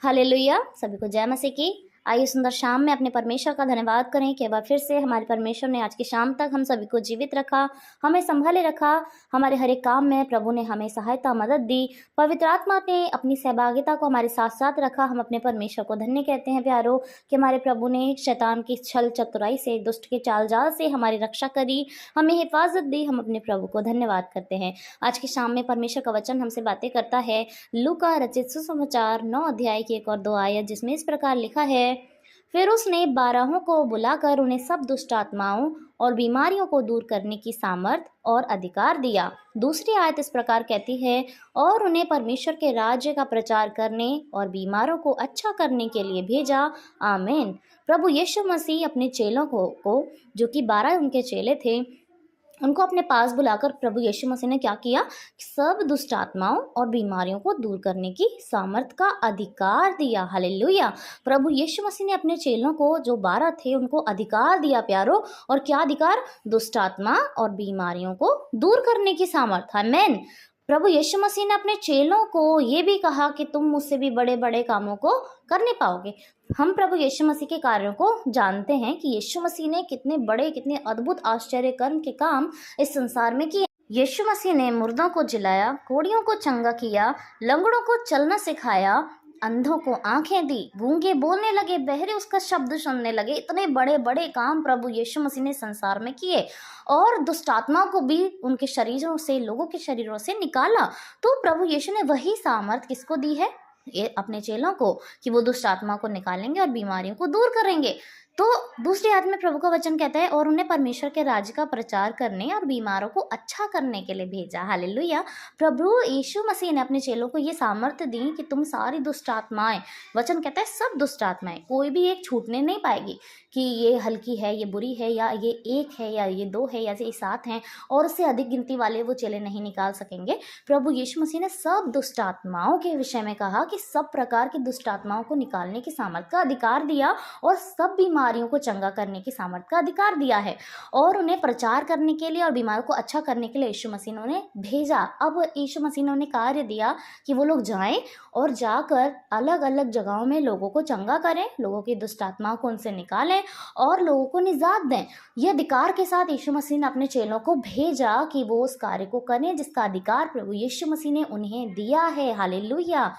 Hallelujah. सभी को जय मसीह की। आइए सुंदर शाम में अपने परमेश्वर का धन्यवाद करें कि वह फिर से हमारे परमेश्वर ने आज की शाम तक हम सभी को जीवित रखा, हमें संभाले रखा। हमारे हर एक काम में प्रभु ने हमें सहायता मदद दी। पवित्र आत्मा ने अपनी सहभागिता को हमारे साथ साथ रखा। हम अपने परमेश्वर को धन्य कहते हैं प्यारो कि हमारे प्रभु ने शैतान की छल चतुराई से, दुष्ट के चाल जाल से हमारी रक्षा करी, हमें हिफाजत दी। हम अपने प्रभु को धन्यवाद करते हैं। आज की शाम में परमेश्वर का वचन हमसे बातें करता है लूका रचित सुसमाचार 9 अध्याय की 1 और 2 आयत, जिसमें इस प्रकार लिखा है, फिर उसने 12 को बुलाकर उन्हें सब दुष्ट आत्माओं और बीमारियों को दूर करने की सामर्थ और अधिकार दिया। दूसरी आयत इस प्रकार कहती है, और उन्हें परमेश्वर के राज्य का प्रचार करने और बीमारों को अच्छा करने के लिए भेजा। आमीन। प्रभु यीशु मसीह अपने चेलों को जो कि 12 उनके चेले थे, उनको अपने पास बुलाकर प्रभु यीशु मसीह ने क्या किया? सब दुष्ट आत्माओं और बीमारियों को दूर करने की सामर्थ का अधिकार दिया। हालेलुया। प्रभु यीशु मसीह ने अपने चेलों को जो 12 थे उनको अधिकार दिया प्यारो। और क्या अधिकार? दुष्ट आत्मा और बीमारियों को दूर करने की सामर्थ। आमीन। प्रभु यीशु मसीह ने अपने चेलों को ये भी कहा कि तुम मुझसे भी बड़े बड़े कामों को करने पाओगे। हम प्रभु यीशु मसीह के कार्यों को जानते हैं कि यीशु मसीह ने कितने बड़े, कितने अद्भुत आश्चर्य कर्म के काम इस संसार में किए। यीशु मसीह ने मुर्दों को जिलाया, कोढ़ियों को चंगा किया, लंगड़ों को चलना सिखाया, अंधों को आंखें दी, गूंगे बोलने लगे, बहरे उसका शब्द सुनने लगे। इतने बड़े बड़े काम प्रभु यीशु मसीह ने संसार में किए और दुष्ट आत्माओं को भी उनके शरीरों से, लोगों के शरीरों से निकाला। तो प्रभु यीशु ने वही सामर्थ किसको दी है? ये अपने चेलों को, कि वो दुष्ट आत्मा को निकालेंगे और बीमारियों को दूर करेंगे। तो दूसरी आयत में प्रभु का वचन कहता है, और उन्हें परमेश्वर के राज्य का प्रचार करने और बीमारों को अच्छा करने के लिए भेजा। हालेलुया। प्रभु यीशु मसीह ने अपने चेलों को ये सामर्थ्य दी कि तुम सारी दुष्ट आत्माएं, वचन कहता है सब दुष्ट आत्माएं, कोई भी एक छूटने नहीं पाएगी कि ये हल्की है, ये बुरी है, या ये 1 है, या ये 2 है, या ये 7 हैं, और उससे अधिक गिनती वाले वो चेले नहीं निकाल सकेंगे। प्रभु यीशु मसीह ने सब दुष्ट आत्माओं के विषय में कहा कि सब प्रकार की दुष्ट आत्माओं को निकालने की सामर्थ का अधिकार दिया और सब बीमारियों को चंगा करने की सामर्थ का अधिकार दिया है, और उन्हें प्रचार करने के लिए और बीमारों को अच्छा करने के लिए यीशु मसीह ने उन्हें भेजा। अब यीशु मसीह ने उन्हें कार्य दिया कि वो लोग जाएं और जाकर अलग अलग जगहों में लोगों को चंगा करें, लोगों की दुष्ट आत्माओं को उनसे निकालें और लोगों को निजात दें। यह अधिकार के साथ यीशु मसीह ने अपने चेलों को भेजा कि वो उस कार्य को करें जिसका अधिकार प्रभु यीशु मसीह ने उन्हें दिया है। हालेलुया।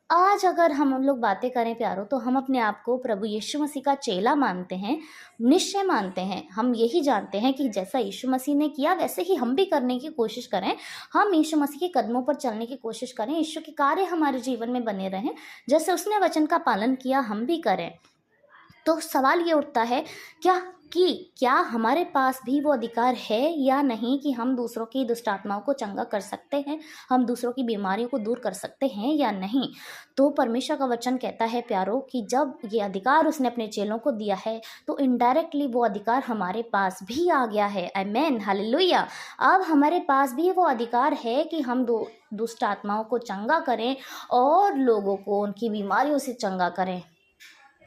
आज अगर हम लोग बातें करें प्यारो, तो हम अपने आप को प्रभु यीशु मसीह का चेला मानते हैं, निश्चय मानते हैं। हम यही जानते हैं कि जैसा यीशु मसीह ने किया वैसे ही हम भी करने की कोशिश करें। हम यीशु मसीह के कदमों पर चलने की कोशिश करें, यीशु के कार्य हमारे जीवन में बने रहें, जैसे उसने वचन का पालन किया हम भी करें। तो सवाल ये उठता है क्या हमारे पास भी वो अधिकार है या नहीं कि हम दूसरों की दुष्ट आत्माओं को चंगा कर सकते हैं, हम दूसरों की बीमारियों को दूर कर सकते हैं या नहीं? तो परमेश्वर का वचन कहता है प्यारो कि जब ये अधिकार उसने अपने चेलों को दिया है तो इनडायरेक्टली वो अधिकार हमारे पास भी आ गया है। आमीन। हालेलुया। अब हमारे पास भी वो अधिकार है कि हम दुष्ट आत्माओं को चंगा करें और लोगों को उनकी बीमारियों से चंगा करें।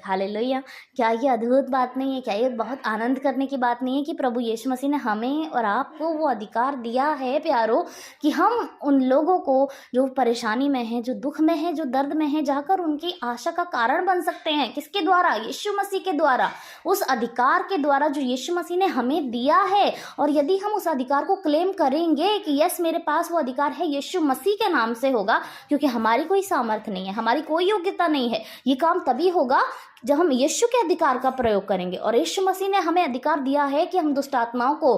हालेलुया। क्या ये अद्भुत बात नहीं है? क्या ये बहुत आनंद करने की बात नहीं है कि प्रभु यीशु मसीह ने हमें और आपको वो अधिकार दिया है प्यारो कि हम उन लोगों को जो परेशानी में है, जो दुख में है, जो दर्द में है, जाकर उनकी आशा का कारण बन सकते हैं। किसके द्वारा? यीशु मसीह के द्वारा, उस अधिकार के द्वारा जो यीशु मसीह ने हमें दिया है। और यदि हम उस अधिकार को क्लेम करेंगे कि यस मेरे पास वो अधिकार है, यीशु मसीह के नाम से होगा, क्योंकि हमारी कोई सामर्थ्य नहीं है, हमारी कोई योग्यता नहीं है। ये काम तभी होगा जब हम यीशु के अधिकार का प्रयोग करेंगे। और यीशु मसीह ने हमें अधिकार दिया है कि हम दुष्ट आत्माओं को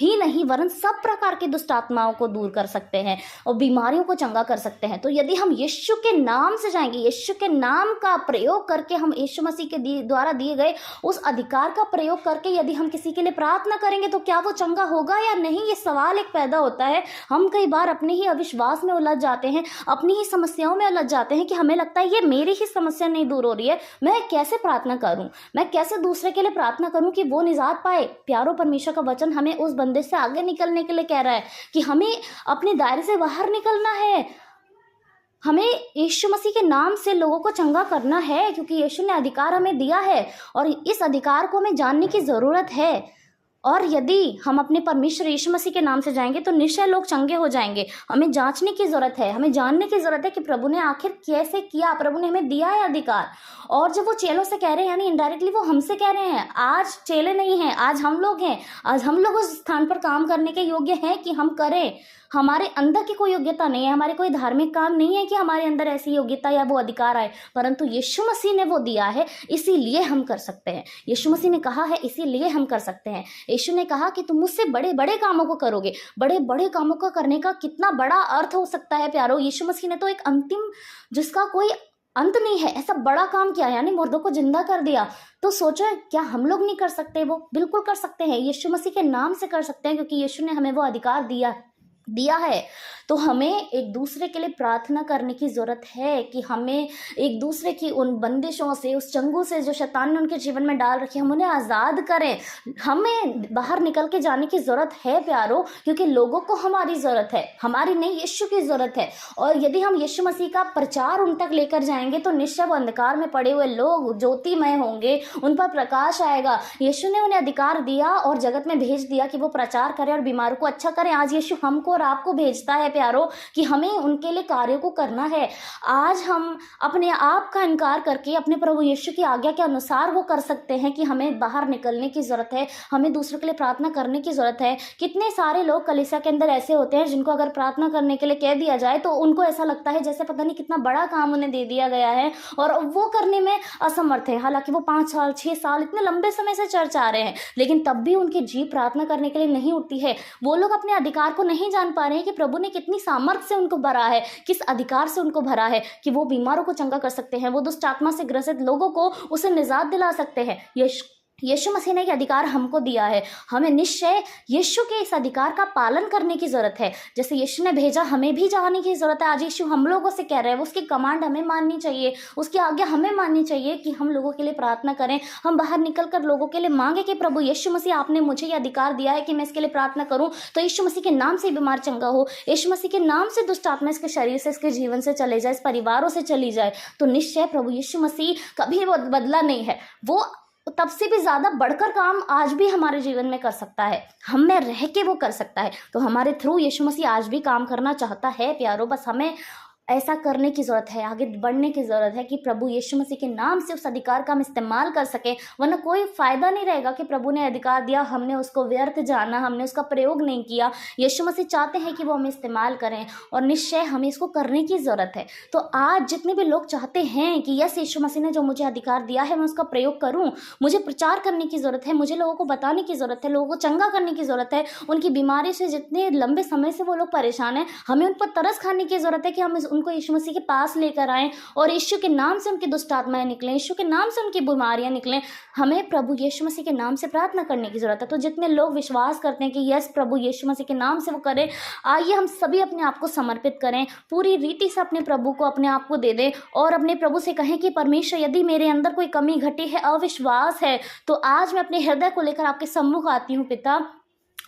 ही नहीं वरन सब प्रकार की दुष्ट आत्माओं को दूर कर सकते हैं और बीमारियों को चंगा कर सकते हैं। तो यदि हम यीशु के नाम से जाएंगे, यीशु के नाम का प्रयोग करके, हम यीशु मसीह के द्वारा दिए गए उस अधिकार का प्रयोग करके यदि हम किसी के लिए प्रार्थना करेंगे तो क्या वो चंगा होगा या नहीं? ये सवाल एक पैदा होता है। हम कई बार अपने ही अविश्वास में उलझ जाते हैं, अपनी ही समस्याओं में उलझ जाते हैं कि हमें लगता है ये मेरी ही समस्या नहीं दूर हो रही है, मैं कैसे प्रार्थना करूं, मैं कैसे दूसरे के लिए प्रार्थना करूं कि वो निजात पाए। प्यारो, परमेश्वर का वचन हमें उस बंदे से आगे निकलने के लिए कह रहा है कि हमें अपने दायरे से बाहर निकलना है, हमें यीशु मसीह के नाम से लोगों को चंगा करना है, क्योंकि यीशु ने अधिकार हमें दिया है और इस अधिकार को हमें जानने की जरूरत है। और यदि हम अपने परमेश्वर यीशु मसीह के नाम से जाएंगे तो निश्चय लोग चंगे हो जाएंगे। हमें जांचने की ज़रूरत है, हमें जानने की ज़रूरत है कि प्रभु ने आखिर कैसे किया, प्रभु ने हमें दिया है अधिकार। और जब वो चेलों से कह रहे हैं, यानी इनडायरेक्टली वो हमसे कह रहे हैं, आज चेले नहीं हैं, आज हम लोग हैं, आज हम लोग उस स्थान पर काम करने के योग्य हैं कि हम करें। हमारे अंदर की कोई योग्यता नहीं है, हमारे कोई धार्मिक काम नहीं है कि हमारे अंदर ऐसी योग्यता या वो अधिकार आए, परंतु यीशु मसीह ने वो दिया है, इसीलिए हम कर सकते हैं। यीशु मसीह ने कहा है, इसीलिए हम कर सकते हैं। यीशु ने कहा कि तुम मुझसे बड़े बड़े कामों को करोगे। बड़े बड़े कामों का करने का कितना बड़ा अर्थ हो सकता है प्यारो। यीशु मसीह ने तो एक अंतिम, जिसका कोई अंत नहीं है, ऐसा बड़ा काम किया, यानी मुर्दों को जिंदा कर दिया। तो सोचो, क्या हम लोग नहीं कर सकते? वो बिल्कुल कर सकते हैं, यीशु मसीह के नाम से कर सकते हैं, क्योंकि यीशु ने हमें वो अधिकार दिया है। तो हमें एक दूसरे के लिए प्रार्थना करने की ज़रूरत है कि हमें एक दूसरे की उन बंदिशों से, उस चंगुल से जो शैतान ने उनके जीवन में डाल रखी है, हम उन्हें आज़ाद करें। हमें बाहर निकल के जाने की ज़रूरत है प्यारो, क्योंकि लोगों को हमारी ज़रूरत है, हमारी नहीं, यीशु की ज़रूरत है। और यदि हम यीशु मसीह का प्रचार उन तक लेकर जाएंगे तो निश्चय वो अंधकार में पड़े हुए लोग ज्योतिमय होंगे, उन पर प्रकाश आएगा। यीशु ने उन्हें अधिकार दिया और जगत में भेज दिया कि वो प्रचार करें और बीमारों को अच्छा करें। आज यीशु हमको और आपको भेजता है प्यारो कि हमें उनके लिए कार्यों को करना है। आज हम अपने आप का इनकार करके अपने प्रभु यीशु की आज्ञा के अनुसार वो कर सकते हैं कि हमें बाहर निकलने की ज़रूरत है, हमें दूसरों के लिए प्रार्थना करने की ज़रूरत है। कितने सारे लोग कलीसिया के अंदर ऐसे होते हैं जिनको अगर प्रार्थना करने के लिए कह दिया जाए तो उनको ऐसा लगता है जैसे पता नहीं कितना बड़ा काम उन्हें दे दिया गया है और वो करने में असमर्थ है। हालांकि वो 5 साल 6 साल इतने लंबे समय से चर्च आ रहे हैं, लेकिन तब भी उनकी जीभ प्रार्थना करने के लिए नहीं उठती है। वो लोग अपने अधिकार को नहीं जान पा रहे हैं कि प्रभु ने कितनी सामर्थ्य से उनको भरा है, किस अधिकार से उनको भरा है कि वो बीमारों को चंगा कर सकते हैं, वो दुष्ट आत्मा से ग्रसित लोगों को उसे निजात दिला सकते हैं। यीशु मसीह ने ये अधिकार हमको दिया है। हमें निश्चय यीशु के इस अधिकार का पालन करने की ज़रूरत है। जैसे यीशु ने भेजा, हमें भी जाने की ज़रूरत है। आज यीशु हम लोगों से कह रहे हैं, उसकी कमांड हमें माननी चाहिए, उसकी आज्ञा हमें माननी चाहिए कि हम लोगों के लिए प्रार्थना करें। हम बाहर निकल कर लोगों के लिए मांगे कि प्रभु यीशु मसीह, आपने मुझे ये अधिकार दिया है कि मैं इसके लिए प्रार्थना करूँ, तो यीशु मसीह के नाम से बीमार चंगा हो, यीशु मसीह के नाम से दुष्ट आत्मा इसके शरीर से, इसके जीवन से चले जाए, इस परिवारों से चली जाए। तो निश्चय प्रभु यीशु मसीह कभी बदला नहीं है, वो तब से भी ज़्यादा बढ़कर काम आज भी हमारे जीवन में कर सकता है, हम में रह के वो कर सकता है। तो हमारे थ्रू यीशु मसीह आज भी काम करना चाहता है प्यारो। बस हमें ऐसा करने की ज़रूरत है, आगे बढ़ने की ज़रूरत है कि प्रभु यीशु मसीह के नाम से उस अधिकार का हम इस्तेमाल कर सके। वरना कोई फ़ायदा नहीं रहेगा कि प्रभु ने अधिकार दिया, हमने उसको व्यर्थ जाना, हमने उसका प्रयोग नहीं किया। यीशु मसीह चाहते हैं कि वो हमें इस्तेमाल करें और निश्चय हमें इसको करने की ज़रूरत है। तो आज जितने भी लोग चाहते हैं कि यस, यीशु मसीह ने जो मुझे अधिकार दिया है मैं उसका प्रयोग करूँ, मुझे प्रचार करने की ज़रूरत है, मुझे लोगों को बताने की ज़रूरत है, लोगों को चंगा करने की ज़रूरत है, उनकी बीमारी से जितने लंबे समय से वो लोग परेशान हैं, हमें उन पर तरस खाने की ज़रूरत है कि हम उनको यीशु मसीह के पास लेकर आएं और यीशु के नाम से उनकी दुष्ट आत्माएं निकलें, यीशु के नाम से उनकी बीमारियां निकलें। हमें प्रभु यीशु मसीह के नाम से प्रार्थना करने की ज़रूरत है। तो जितने लोग विश्वास करते हैं कि यस, प्रभु यीशु मसीह के नाम से वो करें, आइए हम सभी अपने आप को समर्पित करें, पूरी रीति से अपने प्रभु को अपने आप को दे दें और अपने प्रभु से कहें कि परमेश्वर, यदि मेरे अंदर कोई कमी घटी है, अविश्वास है, तो आज मैं अपने हृदय को लेकर आपके सम्मुख आती हूँ पिता।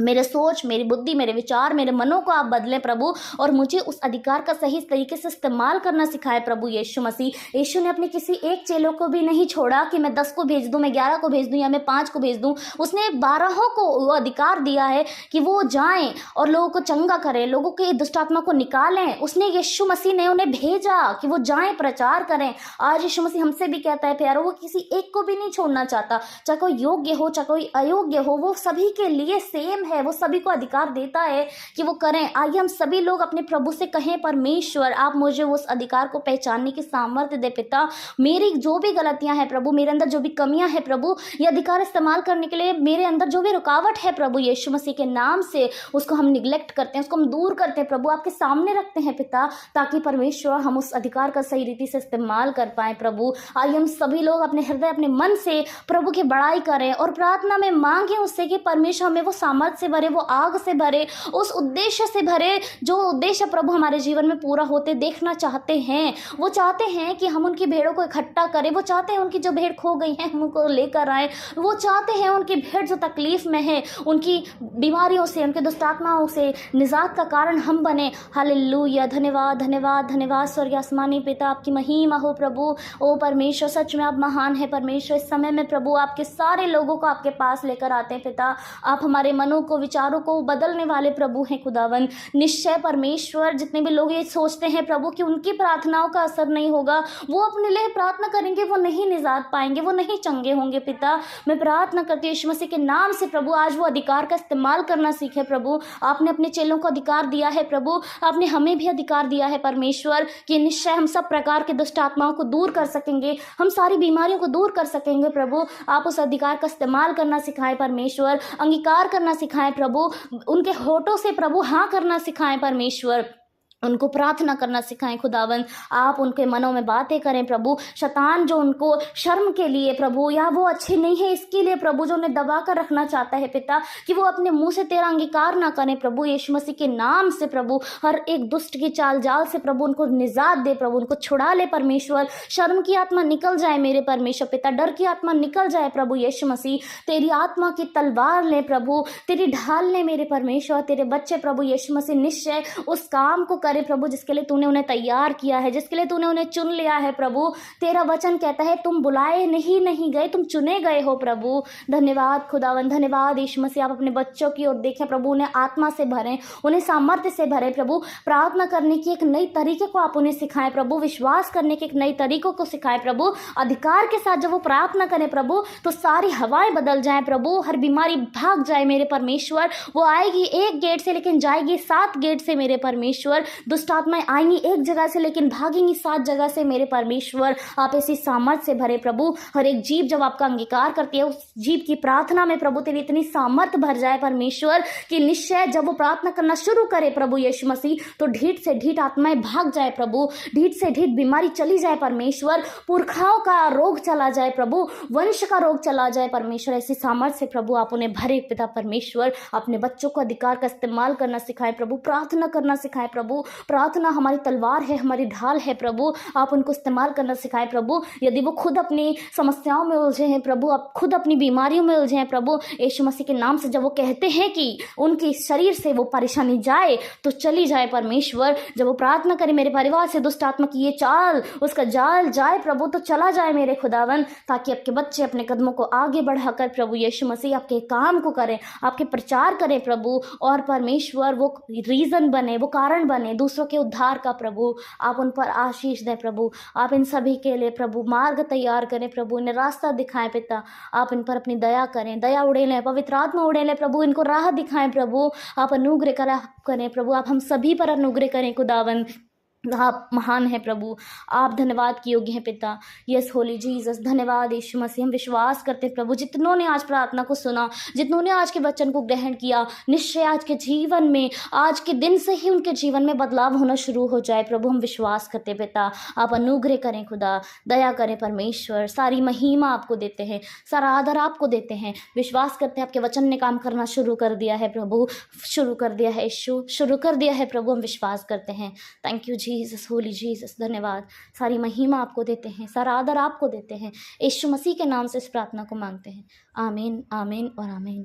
मेरे सोच, मेरी बुद्धि, मेरे विचार, मेरे मनों को आप बदलें प्रभु, और मुझे उस अधिकार का सही तरीके से इस्तेमाल करना सिखाए प्रभु यीशु मसीह। यीशु ने अपने किसी एक चेलों को भी नहीं छोड़ा कि मैं 10 को भेज दूं, मैं 11 को भेज दूं या मैं 5 को भेज दूं। उसने 12 को वो अधिकार दिया है कि वो जाएं और लोगों को चंगा करें, लोगों के दुष्ट आत्मा को निकालें। उसने यीशु मसीह ने उन्हें भेजा कि वो जाएं, प्रचार करें। आज यीशु मसीह हमसे भी कहता है प्यारो, वो किसी एक को भी नहीं छोड़ना चाहता, चाहे कोई योग्य हो चाहे कोई अयोग्य हो, वो सभी के लिए सेम है, वो सभी को अधिकार देता है कि वो करें। आइए हम सभी लोग अपने प्रभु से कहें, परमेश्वर आप मुझे उस अधिकार को पहचानने की सामर्थ्य दे पिता। मेरी जो भी गलतियां हैं प्रभु, मेरे अंदर जो भी कमियां हैं प्रभु, ये अधिकार इस्तेमाल करने के लिए मेरे अंदर जो भी रुकावट है प्रभु यीशु मसीह के नाम से, उसको हम निगलेक्ट करते हैं, उसको हम दूर करते हैं प्रभु, आपके सामने रखते हैं पिता, ताकि परमेश्वर हम उस अधिकार का सही रीति से इस्तेमाल कर पाए प्रभु। आइए हम सभी लोग अपने हृदय, अपने मन से प्रभु की बड़ाई करें और प्रार्थना में मांगे उससे कि परमेश्वर हमें वो सामर्थ्य मोहब्बत से भरे, वो आग से भरे, उस उद्देश्य से भरे जो उद्देश्य प्रभु हमारे जीवन में पूरा होते देखना चाहते हैं। वो चाहते हैं कि हम उनकी भेड़ों को इकट्ठा करें, वो चाहते हैं उनकी जो भेड़ खो गई है हम उनको लेकर आए, वो चाहते हैं उनकी भेड़ जो तकलीफ में है, उनकी बीमारियों से, उनके दुष्ट आत्माओं से निजात का कारण हम बने। हालेलुया, धन्यवाद धन्यवाद धन्यवाद स्वर्गीय आसमानी पिता, आपकी महिमा हो प्रभु। ओ परमेश्वर, सच में आप महान है परमेश्वर। इस समय में प्रभु आपके सारे लोगों को आपके पास लेकर आते हैं पिता। आप हमारे मनों को, विचारों को बदलने वाले प्रभु हैं खुदावन। निश्चय परमेश्वर, जितने भी लोग ये सोचते हैं प्रभु कि उनकी प्रार्थनाओं का असर नहीं होगा, वो अपने लिए प्रार्थना करेंगे, वो नहीं निजात पाएंगे, वो नहीं चंगे होंगे पिता। मैं प्रार्थना करती हूं यीशु मसीह के नाम से प्रभु, आज वो अधिकार का इस्तेमाल करना सीखे प्रभु। आपने अपने चेलों को अधिकार दिया है प्रभु, आपने हमें भी अधिकार दिया है परमेश्वर कि निश्चय हम सब प्रकार के दुष्ट आत्माओं को दूर कर सकेंगे, हम सारी बीमारियों को दूर कर सकेंगे प्रभु। आप उस अधिकार का इस्तेमाल करना सिखाएं परमेश्वर, अंगीकार करना सिखाएं प्रभु, उनके होठों से प्रभु हाँ करना सिखाएं परमेश्वर, उनको प्रार्थना करना सिखाएं खुदावन। आप उनके मनों में बातें करें प्रभु। शैतान जो उनको शर्म के लिए प्रभु, या वो अच्छे नहीं है इसके लिए प्रभु, जो उन्हें दबा कर रखना चाहता है पिता, कि वो अपने मुंह से तेरा अंगीकार ना करें प्रभु। यीशु मसीह के नाम से प्रभु, हर एक दुष्ट की चाल जाल से प्रभु उनको निजात दे प्रभु, उनको छुड़ा ले परमेश्वर। शर्म की आत्मा निकल जाए मेरे परमेश्वर पिता, डर की आत्मा निकल जाए प्रभु यीशु मसीह। तेरी आत्मा की तलवार ले प्रभु, तेरी ढाल ले मेरे परमेश्वर। तेरे बच्चे प्रभु यीशु मसीह निश्चय उस काम को करे प्रभु जिसके लिए तूने उन्हें तैयार किया है, जिसके लिए तूने उन्हें चुन लिया है प्रभु। तेरा वचन कहता है तुम बुलाए नहीं गए, तुम चुने गए हो प्रभु। धन्यवाद खुदावन, धन्यवाद यीशु मसीह। आप अपने बच्चों की ओर देखें प्रभु, उन्हें आत्मा से भरें, उन्हें सामर्थ्य से भरें प्रभु। प्रार्थना करने की एक नई तरीके को आप उन्हें सिखाएं प्रभु, विश्वास करने के एक नई तरीकों को सिखाएं प्रभु। अधिकार के साथ जब वो प्रार्थना करें प्रभु, तो सारी हवाएं बदल जाएं प्रभु, हर बीमारी भाग जाए मेरे परमेश्वर। वो आएगी एक गेट से लेकिन जाएगी 7 गेट से मेरे परमेश्वर। दुष्ट आत्माएं आएंगी एक जगह से लेकिन भागेंगी 7 जगह से मेरे परमेश्वर। आप ऐसी सामर्थ से भरे प्रभु। हर एक जीव जब आपका अंगीकार करती है, उस जीव की प्रार्थना में प्रभु तेरी इतनी सामर्थ भर जाए परमेश्वर कि निश्चय जब वो प्रार्थना करना शुरू करे प्रभु यीशु मसीह, तो ढीठ से ढीठ आत्माएं भाग जाए प्रभु, ढीठ से ढीठ बीमारी चली जाए परमेश्वर, पुरखाओं का रोग चला जाए प्रभु, वंश का रोग चला जाए परमेश्वर। ऐसी सामर्थ से प्रभु आप उन्हें भरे पिता परमेश्वर। अपने बच्चों को अधिकार का इस्तेमाल करना सिखाएं प्रभु, प्रार्थना करना सिखाएं प्रभु। प्रार्थना हमारी तलवार है, हमारी ढाल है प्रभु। आप उनको इस्तेमाल करना सिखाएं प्रभु। यदि वो खुद अपनी समस्याओं में उलझे हैं प्रभु, आप खुद अपनी बीमारियों में उलझे हैं प्रभु, यीशु मसीह के नाम से जब वो कहते हैं कि उनके शरीर से वो परेशानी जाए तो चली जाए परमेश्वर। जब वो प्रार्थना करें मेरे परिवार से दुष्ट आत्मा की ये चाल, उसका जाल जाए प्रभु, तो चला जाए मेरे खुदावन, ताकि आपके बच्चे अपने कदमों को आगे बढ़ाकर प्रभु यीशु मसीह आपके काम को करें, आपके प्रचार करें प्रभु। और परमेश्वर वो रीजन बने, वो कारण बने दूसरों के उद्धार का प्रभु। आप उन पर आशीष दें प्रभु। आप इन सभी के लिए प्रभु मार्ग तैयार करें प्रभु, इन्हें रास्ता दिखाएं पिता। आप इन पर अपनी दया करें, दया उड़ेलें, पवित्र आत्मा उड़ेलें प्रभु, इनको राह दिखाएं प्रभु। आप अनुग्रह करें प्रभु, आप हम सभी पर अनुग्रह करें खुदावन। आप महान है प्रभु, आप धन्यवाद के योग्य हैं पिता। यस होली जीसस, धन्यवाद यीशु मसीह। हम विश्वास करते हैं प्रभु, जितनों ने आज प्रार्थना को सुना, जितनों ने आज के वचन को ग्रहण किया, निश्चय आज के जीवन में, आज के दिन से ही उनके जीवन में बदलाव होना शुरू हो जाए प्रभु। हम विश्वास करते हैं पिता। आप अनुग्रह करें खुदा, दया करें परमेश्वर। सारी महिमा आपको देते हैं, सारा आदर आपको देते हैं। विश्वास करते हैं आपके वचन ने काम करना शुरू कर दिया है प्रभु, शुरू कर दिया है यीशु, शुरू कर दिया है प्रभु। हम विश्वास करते हैं। Thank you Jesus, Holi Jesus, धन्यवाद। सारी महिमा आपको देते हैं, सारा आदर आपको देते हैं। यीशु मसीह के नाम से इस प्रार्थना को मांगते हैं। आमीन, आमीन और आमीन।